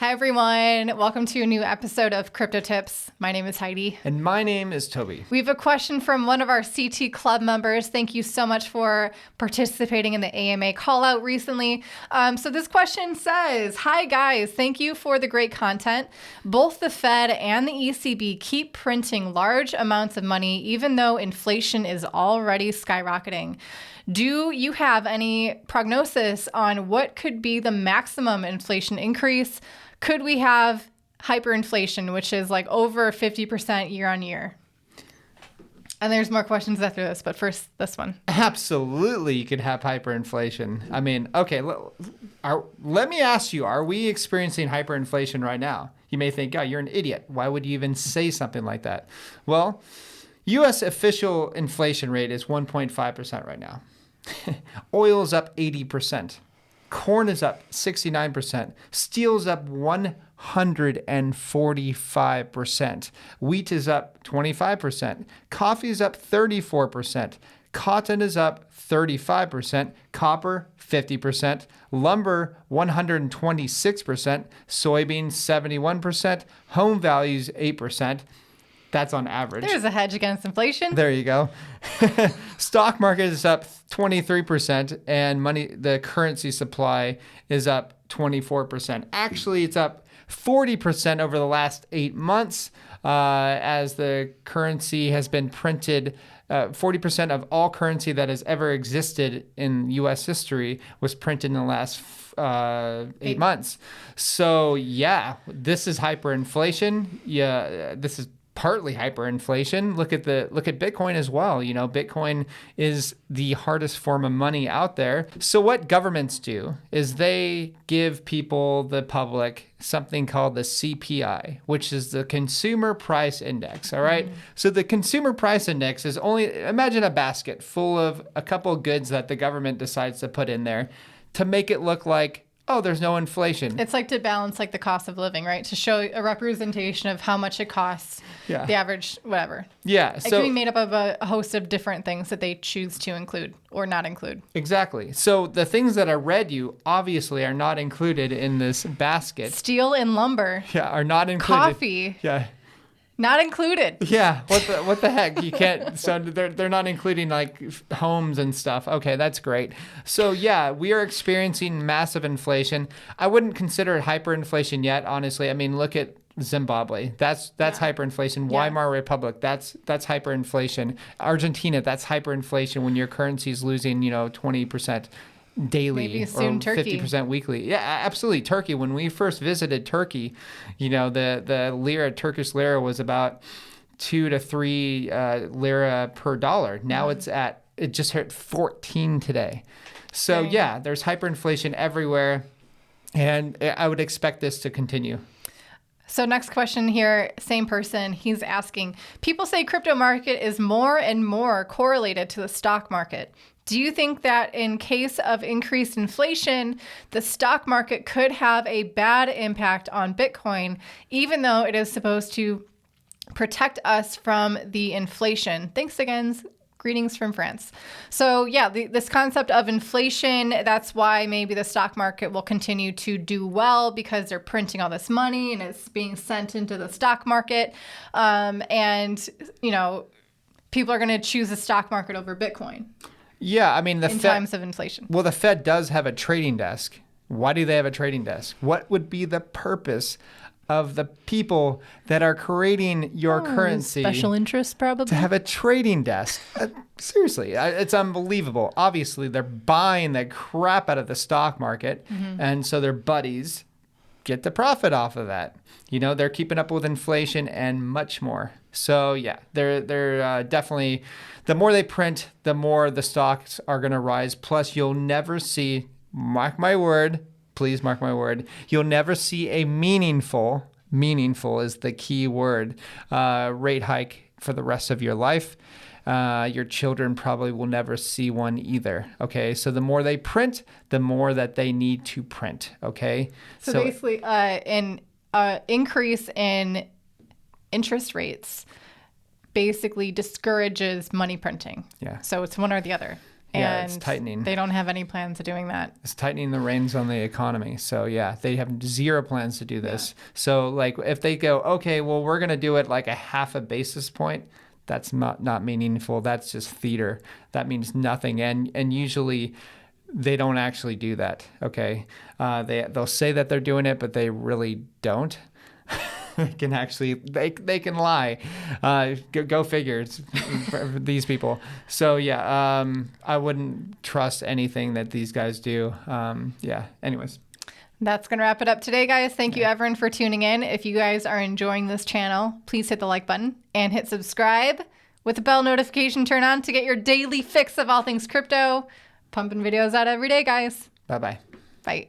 Hi, everyone. Welcome to a new episode of Crypto Tips. My name is Heidi. And my name is Toby. We have a question from one of our CT Club members. Thank you so much for participating in the AMA call out recently. So this question says, hi, guys. Thank you for the great content. Both the Fed and the ECB keep printing large amounts of money, even though inflation is already skyrocketing. Do you have any prognosis on what could be the maximum inflation increase? Could we have hyperinflation, which is like over 50% year on year? And there's more questions after this, but first, this one. Absolutely, you could have hyperinflation. I mean, okay, let me ask you, are we experiencing hyperinflation right now? You may think, oh, you're an idiot. Why would you even say something like that? Well, U.S. official inflation rate is 1.5% right now. Oil is up 80%. Corn is up 69%. Steel is up 145%. Wheat is up 25%. Coffee is up 34%. Cotton is up 35%. Copper, 50%. Lumber, 126%. Soybeans, 71%. Home values, 8%. That's on average. There's a hedge against inflation. There you go. Stock market is up 23%, and the currency supply is up 24%. Actually, it's up 40% over the last 8 months, as the currency has been printed. 40% of all currency that has ever existed in U.S. history was printed in the last 8 months. So yeah, this is hyperinflation. Yeah, this is partly hyperinflation. Look at Bitcoin as well. You know, Bitcoin is the hardest form of money out there. So what governments do is they give people, the public, something called the CPI, which is the Consumer Price Index. All right. So the Consumer Price Index is imagine a basket full of a couple of goods that the government decides to put in there to make it look like, oh, there's no inflation. It's like to balance like the cost of living, right? To show a representation of how much it costs, the average, whatever. Yeah. It can be made up of a host of different things that they choose to include or not include. Exactly. So the things that I read you obviously are not included in this basket. Steel and lumber. Yeah, are not included. Coffee. Yeah. Not included. Yeah, what the heck? You can't. So they're not including like homes and stuff. Okay, that's great. So yeah, we are experiencing massive inflation. I wouldn't consider it hyperinflation yet, honestly. I mean, look at Zimbabwe. That's hyperinflation. Weimar Republic. That's hyperinflation. Argentina. That's hyperinflation when your currency is losing 20%. Daily. Maybe soon or Turkey. 50% weekly. Yeah, absolutely. Turkey. When we first visited Turkey, the lira, Turkish lira was about 2 to 3 lira per dollar. Now it just hit 14 today. So yeah, there's hyperinflation everywhere, and I would expect this to continue. So next question here, same person, he's asking, people say crypto market is more and more correlated to the stock market. Do you think that in case of increased inflation, the stock market could have a bad impact on Bitcoin, even though it is supposed to protect us from the inflation? Thanks again. Greetings from France. So yeah, this concept of inflation, that's why maybe the stock market will continue to do well because they're printing all this money and it's being sent into the stock market. People are going to choose the stock market over Bitcoin. Yeah, I mean, times of inflation. Well, the Fed does have a trading desk. Why do they have a trading desk? What would be the purpose of the people that are creating your currency? Special interest, probably. To have a trading desk. Seriously, it's unbelievable. Obviously, they're buying the crap out of the stock market, and so their buddies get the profit off of that. They're keeping up with inflation and much more. So yeah, they're definitely, the more they print, the more the stocks are going to rise. Plus, you'll never see, mark my word, please mark my word, you'll never see a meaningful is the key word, rate hike for the rest of your life. Your children probably will never see one either. Okay, so the more they print, the more that they need to print. Okay, so basically, an increase in interest rates basically discourages money printing. Yeah. So it's one or the other. Yeah, it's tightening. They don't have any plans of doing that. It's tightening the reins on the economy. So yeah, they have zero plans to do this. Yeah. So like if they go, okay, well, we're going to do it like a half a basis point, that's not meaningful. That's just theater. That means nothing. And usually they don't actually do that. Okay. They'll say that they're doing it, but they really don't. They can lie. Go figure. It's these people. So yeah, I wouldn't trust anything that these guys do. Yeah. Anyways. That's going to wrap it up today, guys. Thank you, everyone, for tuning in. If you guys are enjoying this channel, please hit the like button and hit subscribe with the bell notification turned on to get your daily fix of all things crypto. Pumping videos out every day, guys. Bye-bye. Bye.